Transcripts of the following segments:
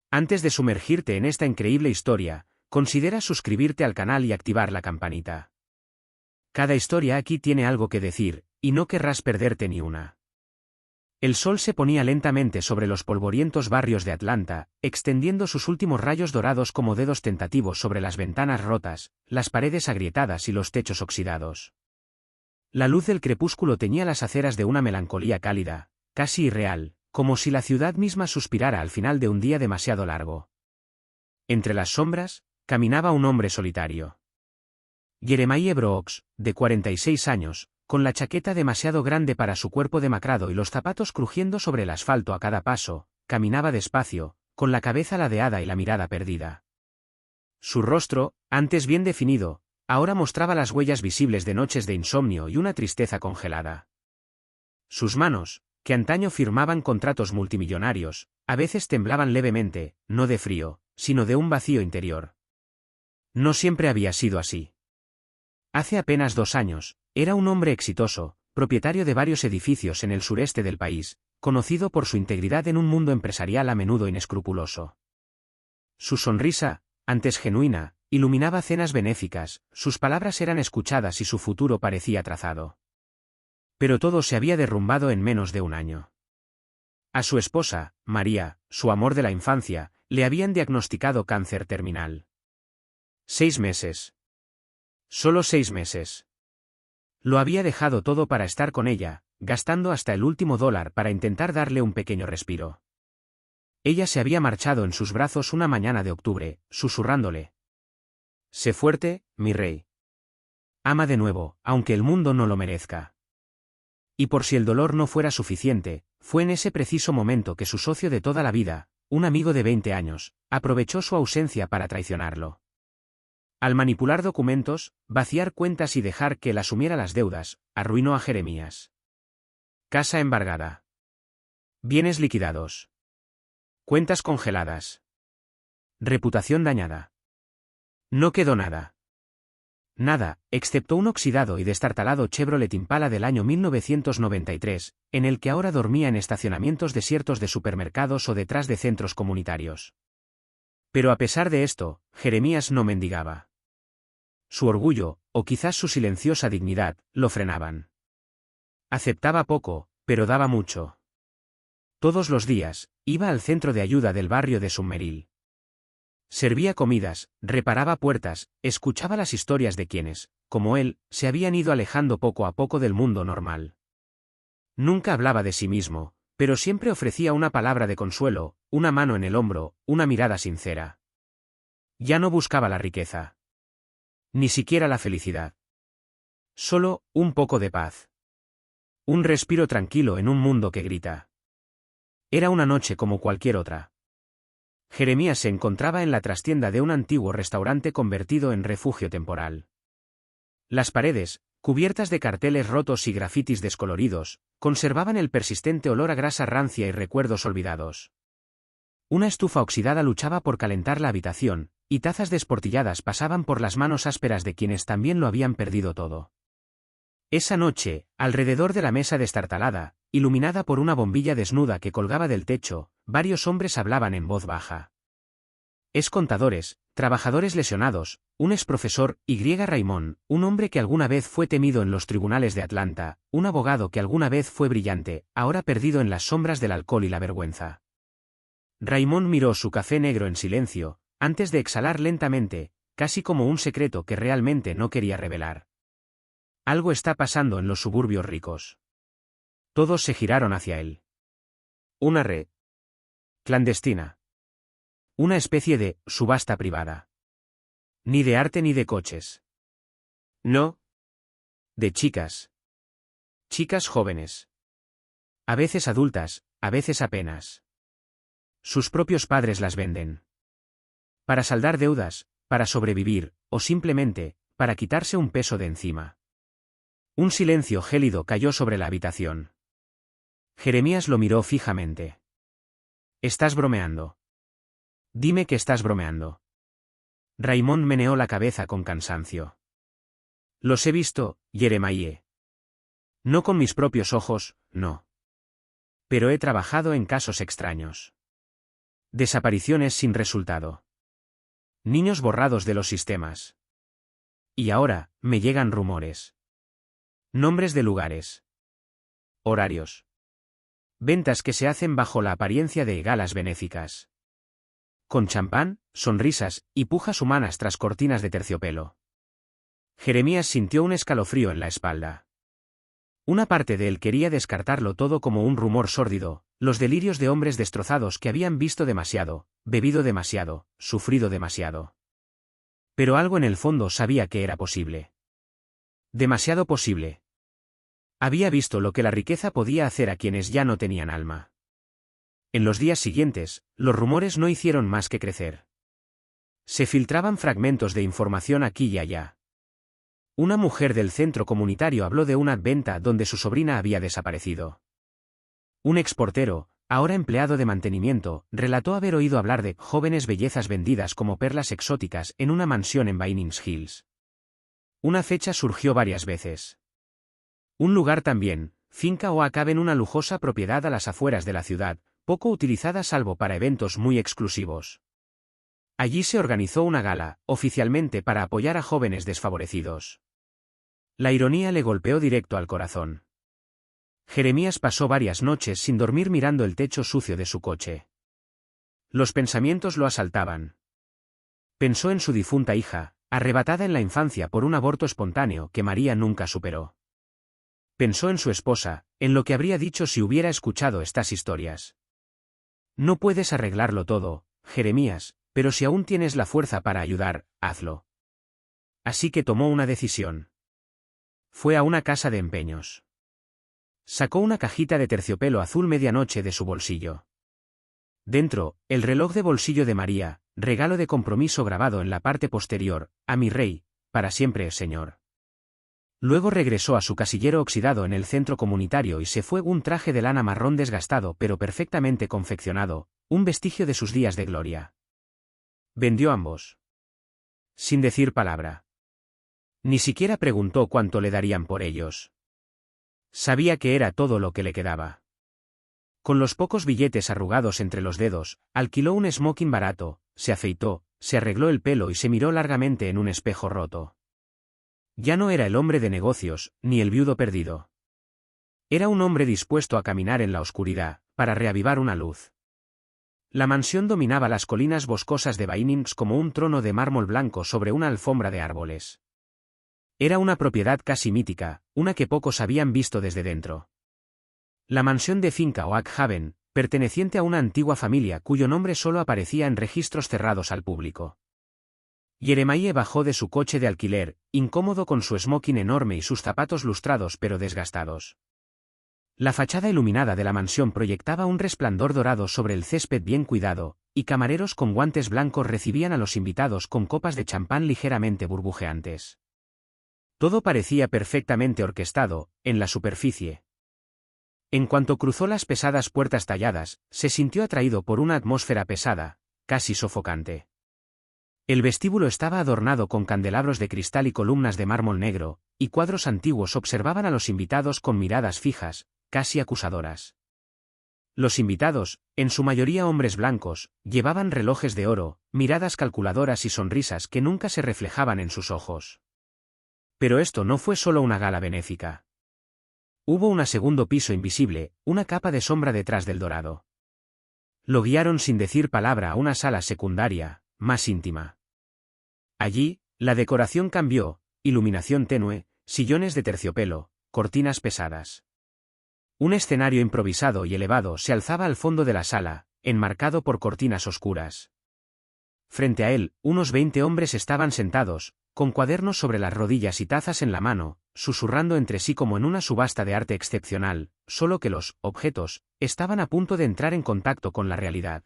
Antes de sumergirte en esta increíble historia, considera suscribirte al canal y activar la campanita. Cada historia aquí tiene algo que decir, y no querrás perderte ni una. El sol se ponía lentamente sobre los polvorientos barrios de Atlanta, extendiendo sus últimos rayos dorados como dedos tentativos sobre las ventanas rotas, las paredes agrietadas y los techos oxidados. La luz del crepúsculo teñía las aceras de una melancolía cálida, casi irreal, como si la ciudad misma suspirara al final de un día demasiado largo. Entre las sombras, caminaba un hombre solitario. Jeremiah Brooks, de 46 años, con la chaqueta demasiado grande para su cuerpo demacrado y los zapatos crujiendo sobre el asfalto a cada paso, caminaba despacio, con la cabeza ladeada y la mirada perdida. Su rostro, antes bien definido, ahora mostraba las huellas visibles de noches de insomnio y una tristeza congelada. Sus manos, que antaño firmaban contratos multimillonarios, a veces temblaban levemente, no de frío, sino de un vacío interior. No siempre había sido así. Hace apenas 2 años, era un hombre exitoso, propietario de varios edificios en el sureste del país, conocido por su integridad en un mundo empresarial a menudo inescrupuloso. Su sonrisa, antes genuina, iluminaba cenas benéficas, sus palabras eran escuchadas y su futuro parecía trazado. Pero todo se había derrumbado en menos de un año. A su esposa, María, su amor de la infancia, le habían diagnosticado cáncer terminal. 6 meses. Solo 6 meses. Lo había dejado todo para estar con ella, gastando hasta el último dólar para intentar darle un pequeño respiro. Ella se había marchado en sus brazos una mañana de octubre, susurrándole: «Sé fuerte, mi rey. Ama de nuevo, aunque el mundo no lo merezca». Y por si el dolor no fuera suficiente, fue en ese preciso momento que su socio de toda la vida, un amigo de 20 años, aprovechó su ausencia para traicionarlo. Al manipular documentos, vaciar cuentas y dejar que él asumiera las deudas, arruinó a Jeremías. Casa embargada. Bienes liquidados. Cuentas congeladas. Reputación dañada. No quedó nada. Nada, excepto un oxidado y destartalado Chevrolet Impala del año 1993, en el que ahora dormía en estacionamientos desiertos de supermercados o detrás de centros comunitarios. Pero a pesar de esto, Jeremías no mendigaba. Su orgullo, o quizás su silenciosa dignidad, lo frenaban. Aceptaba poco, pero daba mucho. Todos los días, iba al centro de ayuda del barrio de Summerhill. Servía comidas, reparaba puertas, escuchaba las historias de quienes, como él, se habían ido alejando poco a poco del mundo normal. Nunca hablaba de sí mismo, pero siempre ofrecía una palabra de consuelo, una mano en el hombro, una mirada sincera. Ya no buscaba la riqueza. Ni siquiera la felicidad. Solo, un poco de paz. Un respiro tranquilo en un mundo que grita. Era una noche como cualquier otra. Jeremías se encontraba en la trastienda de un antiguo restaurante convertido en refugio temporal. Las paredes, cubiertas de carteles rotos y grafitis descoloridos, conservaban el persistente olor a grasa rancia y recuerdos olvidados. Una estufa oxidada luchaba por calentar la habitación, y tazas desportilladas pasaban por las manos ásperas de quienes también lo habían perdido todo. Esa noche, alrededor de la mesa destartalada, iluminada por una bombilla desnuda que colgaba del techo, varios hombres hablaban en voz baja. Contadores, trabajadores lesionados, un exprofesor, Raymond, un hombre que alguna vez fue temido en los tribunales de Atlanta, un abogado que alguna vez fue brillante, ahora perdido en las sombras del alcohol y la vergüenza. Raymond miró su café negro en silencio, antes de exhalar lentamente, casi como un secreto que realmente no quería revelar. Algo está pasando en los suburbios ricos. Todos se giraron hacia él. Una red clandestina. Una especie de subasta privada. Ni de arte ni de coches. No. De chicas. Chicas jóvenes. A veces adultas, a veces apenas. Sus propios padres las venden. Para saldar deudas, para sobrevivir, o simplemente, para quitarse un peso de encima. Un silencio gélido cayó sobre la habitación. Jeremías lo miró fijamente. «Estás bromeando. Dime que estás bromeando». Raymond meneó la cabeza con cansancio. «Los he visto, Jeremiah. No con mis propios ojos, no. Pero he trabajado en casos extraños. Desapariciones sin resultado. Niños borrados de los sistemas. Y ahora, me llegan rumores. Nombres de lugares. Horarios. Ventas que se hacen bajo la apariencia de galas benéficas. Con champán, sonrisas y pujas humanas tras cortinas de terciopelo. Jeremías sintió un escalofrío en la espalda. Una parte de él quería descartarlo todo como un rumor sórdido, los delirios de hombres destrozados que habían visto demasiado, bebido demasiado, sufrido demasiado. Pero algo en el fondo sabía que era posible. Demasiado posible. Había visto lo que la riqueza podía hacer a quienes ya no tenían alma. En los días siguientes, los rumores no hicieron más que crecer. Se filtraban fragmentos de información aquí y allá. Una mujer del centro comunitario habló de una venta donde su sobrina había desaparecido. Un exportero, ahora empleado de mantenimiento, relató haber oído hablar de jóvenes bellezas vendidas como perlas exóticas en una mansión en Vinings Hills. Una fecha surgió varias veces. Un lugar también, finca o acaba en una lujosa propiedad a las afueras de la ciudad, poco utilizada salvo para eventos muy exclusivos. Allí se organizó una gala, oficialmente para apoyar a jóvenes desfavorecidos. La ironía le golpeó directo al corazón. Jeremías pasó varias noches sin dormir mirando el techo sucio de su coche. Los pensamientos lo asaltaban. Pensó en su difunta hija, arrebatada en la infancia por un aborto espontáneo que María nunca superó. Pensó en su esposa, en lo que habría dicho si hubiera escuchado estas historias. No puedes arreglarlo todo, Jeremías, pero si aún tienes la fuerza para ayudar, hazlo. Así que tomó una decisión. Fue a una casa de empeños. Sacó una cajita de terciopelo azul medianoche de su bolsillo. Dentro, el reloj de bolsillo de María, regalo de compromiso grabado en la parte posterior, a mi rey, para siempre, señor. Luego regresó a su casillero oxidado en el centro comunitario y se fue un traje de lana marrón desgastado pero perfectamente confeccionado, un vestigio de sus días de gloria. Vendió ambos. Sin decir palabra. Ni siquiera preguntó cuánto le darían por ellos. Sabía que era todo lo que le quedaba. Con los pocos billetes arrugados entre los dedos, alquiló un smoking barato, se afeitó, se arregló el pelo y se miró largamente en un espejo roto. Ya no era el hombre de negocios, ni el viudo perdido. Era un hombre dispuesto a caminar en la oscuridad, para reavivar una luz. La mansión dominaba las colinas boscosas de Vinings como un trono de mármol blanco sobre una alfombra de árboles. Era una propiedad casi mítica, una que pocos habían visto desde dentro. La mansión de finca Oak Haven, perteneciente a una antigua familia cuyo nombre solo aparecía en registros cerrados al público. Jeremiah bajó de su coche de alquiler, incómodo con su smoking enorme y sus zapatos lustrados pero desgastados. La fachada iluminada de la mansión proyectaba un resplandor dorado sobre el césped bien cuidado, y camareros con guantes blancos recibían a los invitados con copas de champán ligeramente burbujeantes. Todo parecía perfectamente orquestado, en la superficie. En cuanto cruzó las pesadas puertas talladas, se sintió atraído por una atmósfera pesada, casi sofocante. El vestíbulo estaba adornado con candelabros de cristal y columnas de mármol negro, y cuadros antiguos observaban a los invitados con miradas fijas, casi acusadoras. Los invitados, en su mayoría hombres blancos, llevaban relojes de oro, miradas calculadoras y sonrisas que nunca se reflejaban en sus ojos. Pero esto no fue solo una gala benéfica. Hubo un segundo piso invisible, una capa de sombra detrás del dorado. Lo guiaron sin decir palabra a una sala secundaria, más íntima. Allí, la decoración cambió, iluminación tenue, sillones de terciopelo, cortinas pesadas. Un escenario improvisado y elevado se alzaba al fondo de la sala, enmarcado por cortinas oscuras. Frente a él, unos 20 hombres estaban sentados, con cuadernos sobre las rodillas y tazas en la mano, susurrando entre sí como en una subasta de arte excepcional, solo que los objetos estaban a punto de entrar en contacto con la realidad.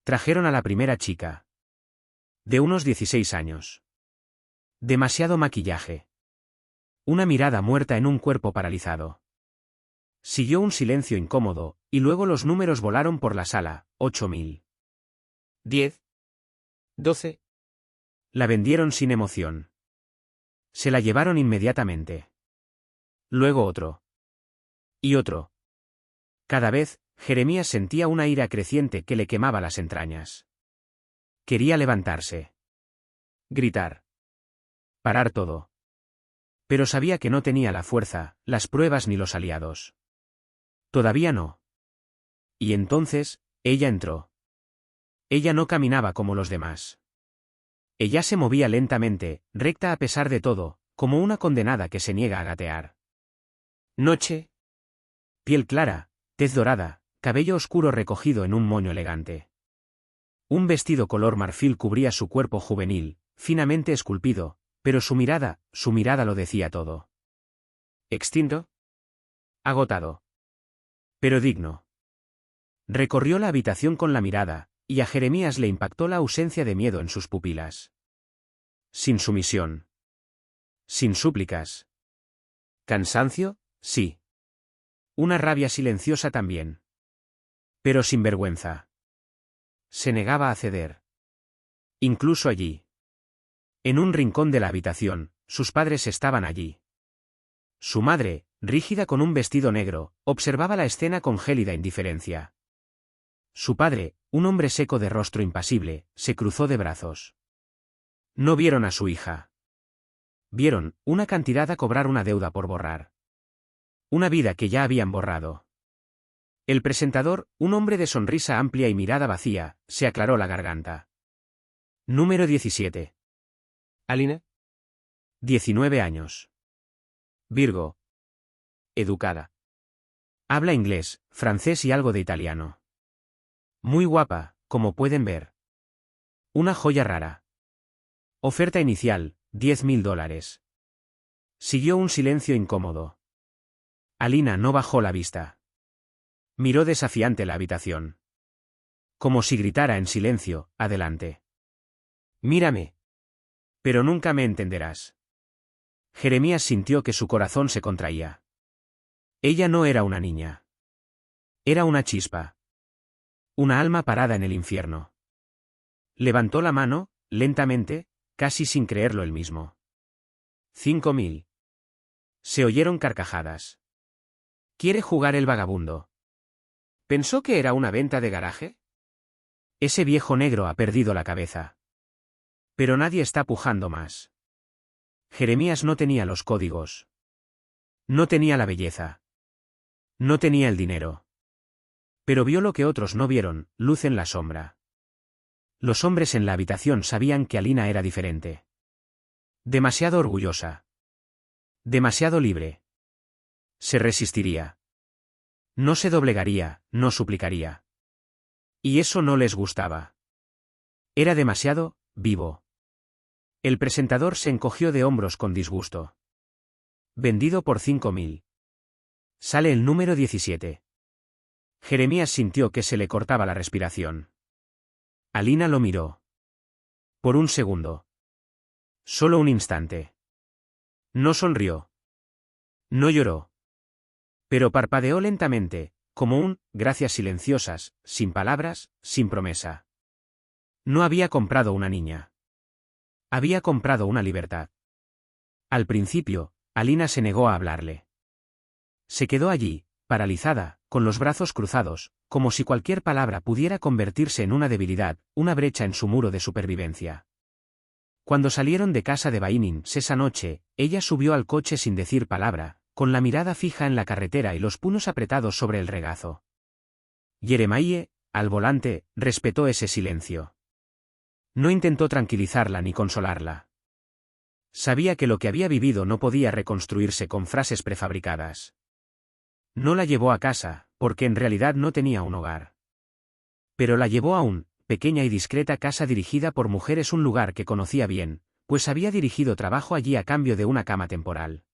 Trajeron a la primera chica. De unos 16 años. Demasiado maquillaje. Una mirada muerta en un cuerpo paralizado. Siguió un silencio incómodo, y luego los números volaron por la sala, 8.000. 10. 12. La vendieron sin emoción. Se la llevaron inmediatamente. Luego otro. Y otro. Cada vez, Jeremías sentía una ira creciente que le quemaba las entrañas. Quería levantarse. Gritar. Parar todo. Pero sabía que no tenía la fuerza, las pruebas ni los aliados. Todavía no. Y entonces, ella entró. Ella no caminaba como los demás. Ella se movía lentamente, recta a pesar de todo, como una condenada que se niega a gatear. Noche. Piel clara, tez dorada, cabello oscuro recogido en un moño elegante. Un vestido color marfil cubría su cuerpo juvenil, finamente esculpido, pero su mirada lo decía todo. ¿Extinto? Agotado. Pero digno. Recorrió la habitación con la mirada, y a Jeremías le impactó la ausencia de miedo en sus pupilas. Sin sumisión. Sin súplicas. ¿Cansancio? Sí. Una rabia silenciosa también. Pero sin vergüenza. Se negaba a ceder. Incluso allí. En un rincón de la habitación, sus padres estaban allí. Su madre, rígida con un vestido negro, observaba la escena con gélida indiferencia. Su padre, un hombre seco de rostro impasible, se cruzó de brazos. No vieron a su hija. Vieron una cantidad a cobrar, una deuda por borrar. Una vida que ya habían borrado. El presentador, un hombre de sonrisa amplia y mirada vacía, se aclaró la garganta. Número 17. Aline. 19 años. Virgo. Educada. Habla inglés, francés y algo de italiano. Muy guapa, como pueden ver. Una joya rara. Oferta inicial, $10.000. Siguió un silencio incómodo. Alina no bajó la vista. Miró desafiante la habitación. Como si gritara en silencio, adelante. Mírame. Pero nunca me entenderás. Jeremías sintió que su corazón se contraía. Ella no era una niña. Era una chispa. Una alma parada en el infierno. Levantó la mano, lentamente, casi sin creerlo él mismo. 5.000. Se oyeron carcajadas. ¿Quiere jugar el vagabundo? ¿Pensó que era una venta de garaje? Ese viejo negro ha perdido la cabeza. Pero nadie está pujando más. Jeremías no tenía los códigos. No tenía la belleza. No tenía el dinero. Pero vio lo que otros no vieron, luz en la sombra. Los hombres en la habitación sabían que Alina era diferente. Demasiado orgullosa. Demasiado libre. Se resistiría. No se doblegaría, no suplicaría. Y eso no les gustaba. Era demasiado vivo. El presentador se encogió de hombros con disgusto. Vendido por 5.000. Sale el número 17. Jeremías sintió que se le cortaba la respiración. Alina lo miró. Por un segundo. Solo un instante. No sonrió. No lloró. Pero parpadeó lentamente, como gracias silenciosas, sin palabras, sin promesa. No había comprado una niña. Había comprado una libertad. Al principio, Alina se negó a hablarle. Se quedó allí, paralizada, con los brazos cruzados, como si cualquier palabra pudiera convertirse en una debilidad, una brecha en su muro de supervivencia. Cuando salieron de casa de Bainins esa noche, ella subió al coche sin decir palabra, con la mirada fija en la carretera y los puños apretados sobre el regazo. Jeremiah, al volante, respetó ese silencio. No intentó tranquilizarla ni consolarla. Sabía que lo que había vivido no podía reconstruirse con frases prefabricadas. No la llevó a casa, porque en realidad no tenía un hogar. Pero la llevó a pequeña y discreta casa dirigida por mujeres, un lugar que conocía bien, pues había dirigido trabajo allí a cambio de una cama temporal.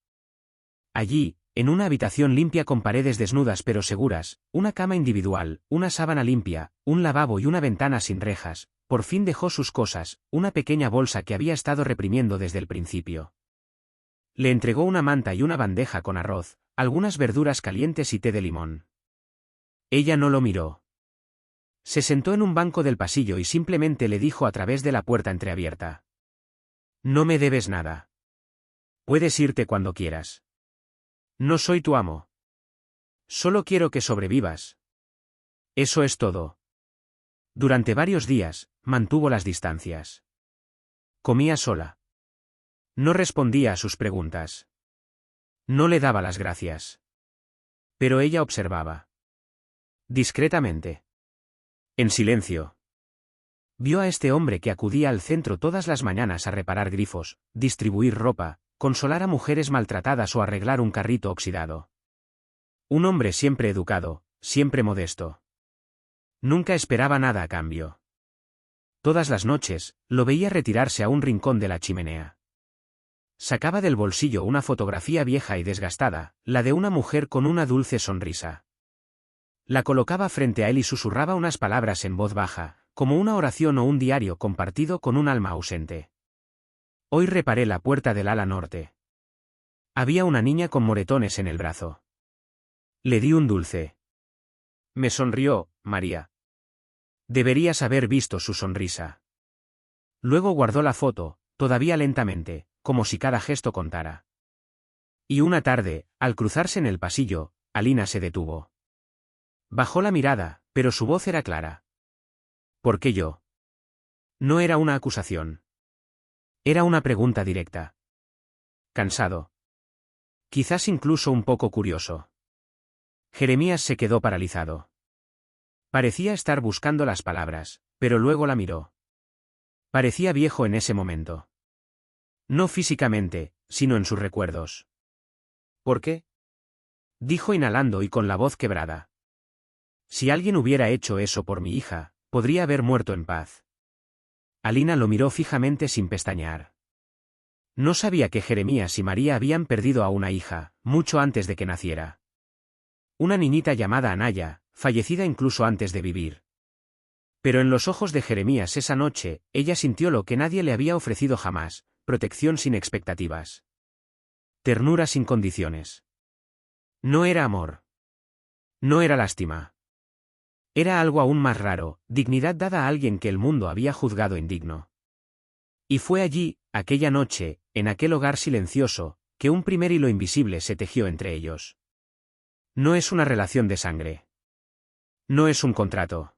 Allí, en una habitación limpia con paredes desnudas pero seguras, una cama individual, una sábana limpia, un lavabo y una ventana sin rejas, por fin dejó sus cosas, una pequeña bolsa que había estado reprimiendo desde el principio. Le entregó una manta y una bandeja con arroz, algunas verduras calientes y té de limón. Ella no lo miró. Se sentó en un banco del pasillo y simplemente le dijo a través de la puerta entreabierta. No me debes nada. Puedes irte cuando quieras. No soy tu amo. Solo quiero que sobrevivas. Eso es todo. Durante varios días, mantuvo las distancias. Comía sola. No respondía a sus preguntas. No le daba las gracias. Pero ella observaba. Discretamente. En silencio. Vio a este hombre que acudía al centro todas las mañanas a reparar grifos, distribuir ropa, consolar a mujeres maltratadas o arreglar un carrito oxidado. Un hombre siempre educado, siempre modesto. Nunca esperaba nada a cambio. Todas las noches, lo veía retirarse a un rincón de la chimenea. Sacaba del bolsillo una fotografía vieja y desgastada, la de una mujer con una dulce sonrisa. La colocaba frente a él y susurraba unas palabras en voz baja, como una oración o un diario compartido con un alma ausente. Hoy reparé la puerta del ala norte. Había una niña con moretones en el brazo. Le di un dulce. Me sonrió, María. Deberías haber visto su sonrisa. Luego guardó la foto, todavía lentamente, como si cada gesto contara. Y una tarde, al cruzarse en el pasillo, Alina se detuvo. Bajó la mirada, pero su voz era clara. ¿Por qué yo? No era una acusación. Era una pregunta directa. Cansado. Quizás incluso un poco curioso. Jeremías se quedó paralizado. Parecía estar buscando las palabras, pero luego la miró. Parecía viejo en ese momento. No físicamente, sino en sus recuerdos. ¿Por qué? Dijo inhalando y con la voz quebrada. Si alguien hubiera hecho eso por mi hija, podría haber muerto en paz. Alina lo miró fijamente sin pestañear. No sabía que Jeremías y María habían perdido a una hija, mucho antes de que naciera. Una niñita llamada Anaya, fallecida incluso antes de vivir. Pero en los ojos de Jeremías esa noche, ella sintió lo que nadie le había ofrecido jamás, protección sin expectativas. Ternura sin condiciones. No era amor. No era lástima. Era algo aún más raro, dignidad dada a alguien que el mundo había juzgado indigno. Y fue allí, aquella noche, en aquel hogar silencioso, que un primer hilo invisible se tejió entre ellos. No es una relación de sangre. No es un contrato.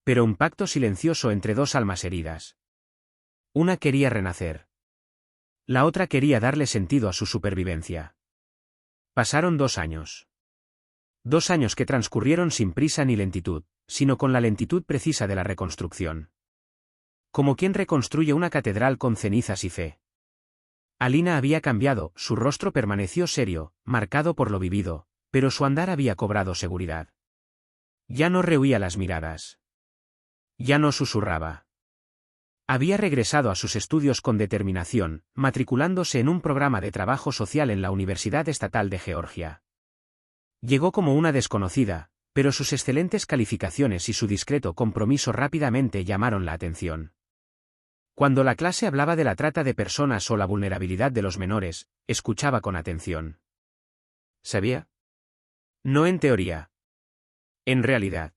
Pero un pacto silencioso entre dos almas heridas. Una quería renacer. La otra quería darle sentido a su supervivencia. Pasaron 2 años. 2 años que transcurrieron sin prisa ni lentitud, sino con la lentitud precisa de la reconstrucción. Como quien reconstruye una catedral con cenizas y fe. Alina había cambiado, su rostro permaneció serio, marcado por lo vivido, pero su andar había cobrado seguridad. Ya no rehuía las miradas. Ya no susurraba. Había regresado a sus estudios con determinación, matriculándose en un programa de trabajo social en la Universidad Estatal de Georgia. Llegó como una desconocida, pero sus excelentes calificaciones y su discreto compromiso rápidamente llamaron la atención. Cuando la clase hablaba de la trata de personas o la vulnerabilidad de los menores, escuchaba con atención. ¿Sabía? No en teoría. En realidad.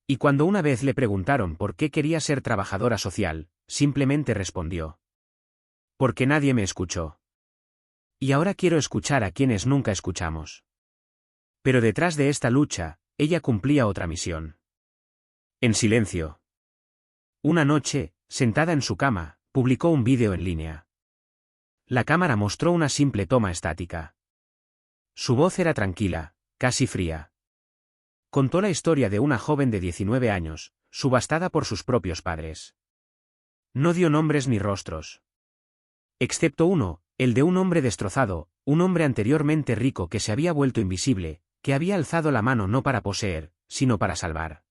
Y cuando una vez le preguntaron por qué quería ser trabajadora social, simplemente respondió. Porque nadie me escuchó. Y ahora quiero escuchar a quienes nunca escuchamos. Pero detrás de esta lucha, ella cumplía otra misión. En silencio. Una noche, sentada en su cama, publicó un vídeo en línea. La cámara mostró una simple toma estática. Su voz era tranquila, casi fría. Contó la historia de una joven de 19 años, subastada por sus propios padres. No dio nombres ni rostros. Excepto uno, el de un hombre destrozado, un hombre anteriormente rico que se había vuelto invisible, que había alzado la mano no para poseer, sino para salvar.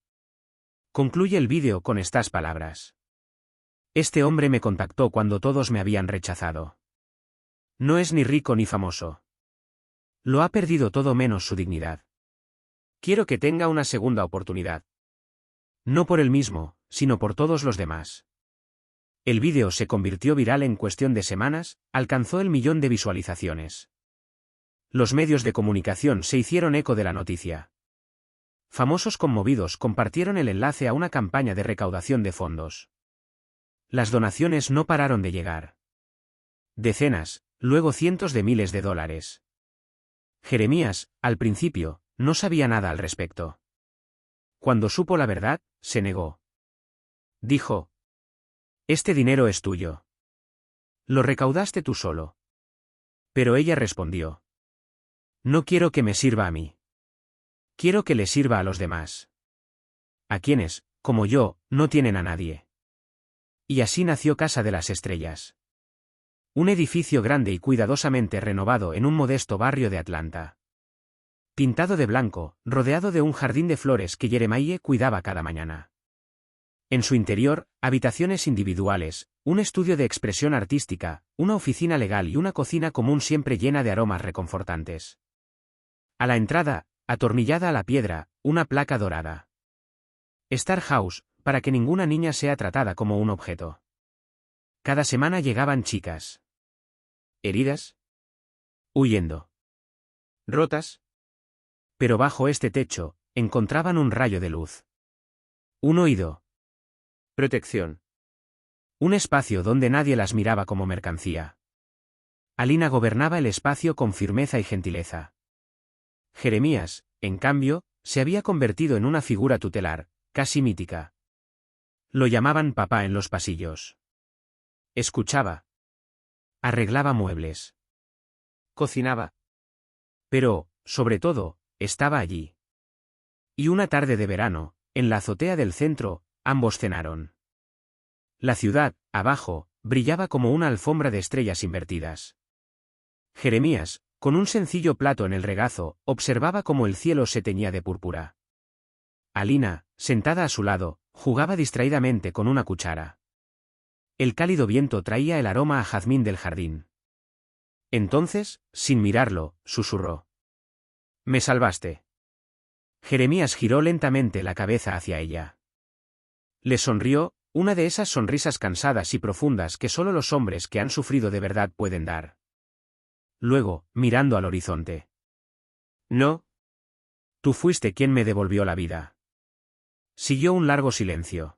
Concluye el vídeo con estas palabras. Este hombre me contactó cuando todos me habían rechazado. No es ni rico ni famoso. Lo ha perdido todo menos su dignidad. Quiero que tenga una segunda oportunidad. No por él mismo, sino por todos los demás. El vídeo se convirtió viral en cuestión de semanas, alcanzó el 1.000.000 de visualizaciones. Los medios de comunicación se hicieron eco de la noticia. Famosos conmovidos compartieron el enlace a una campaña de recaudación de fondos. Las donaciones no pararon de llegar. Decenas, luego cientos de miles de dólares. Jeremías, al principio, no sabía nada al respecto. cuando supo la verdad, se negó. Dijo: «Este dinero es tuyo. Lo recaudaste tú solo». Pero ella respondió: «No quiero que me sirva a mí. Quiero que le sirva a los demás. A quienes, como yo, no tienen a nadie». Y así nació Casa de las Estrellas. Un edificio grande y cuidadosamente renovado en un modesto barrio de Atlanta. Pintado de blanco, rodeado de un jardín de flores que Jeremiah cuidaba cada mañana. En su interior, habitaciones individuales, un estudio de expresión artística, una oficina legal y una cocina común siempre llena de aromas reconfortantes. A la entrada, atornillada a la piedra, una placa dorada. Star House, para que ninguna niña sea tratada como un objeto. Cada semana llegaban chicas. ¿Heridas? Huyendo. ¿Rotas? Pero bajo este techo, encontraban un rayo de luz. Un oído. Protección. Un espacio donde nadie las miraba como mercancía. Alina gobernaba el espacio con firmeza y gentileza. Jeremías, en cambio, se había convertido en una figura tutelar, casi mítica. Lo llamaban papá en los pasillos. Escuchaba. Arreglaba muebles. Cocinaba. Pero, sobre todo, estaba allí. Y una tarde de verano, en la azotea del centro, ambos cenaron. La ciudad, abajo, brillaba como una alfombra de estrellas invertidas. Jeremías, con un sencillo plato en el regazo, observaba cómo el cielo se teñía de púrpura. Alina, sentada a su lado, jugaba distraídamente con una cuchara. El cálido viento traía el aroma a jazmín del jardín. Entonces, sin mirarlo, susurró: «Me salvaste». Jeremías giró lentamente la cabeza hacia ella. Le sonrió, una de esas sonrisas cansadas y profundas que solo los hombres que han sufrido de verdad pueden dar. Luego, mirando al horizonte: «No. Tú fuiste quien me devolvió la vida». Siguió un largo silencio.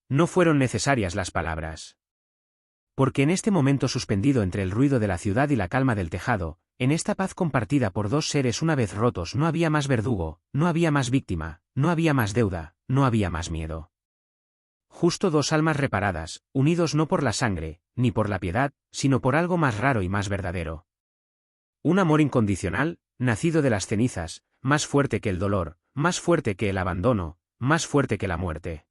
No fueron necesarias las palabras. Porque en este momento suspendido entre el ruido de la ciudad y la calma del tejado, en esta paz compartida por dos seres una vez rotos, no había más verdugo, no había más víctima, no había más deuda, no había más miedo. Justo dos almas reparadas, unidos no por la sangre, ni por la piedad, sino por algo más raro y más verdadero. Un amor incondicional, nacido de las cenizas, más fuerte que el dolor, más fuerte que el abandono, más fuerte que la muerte.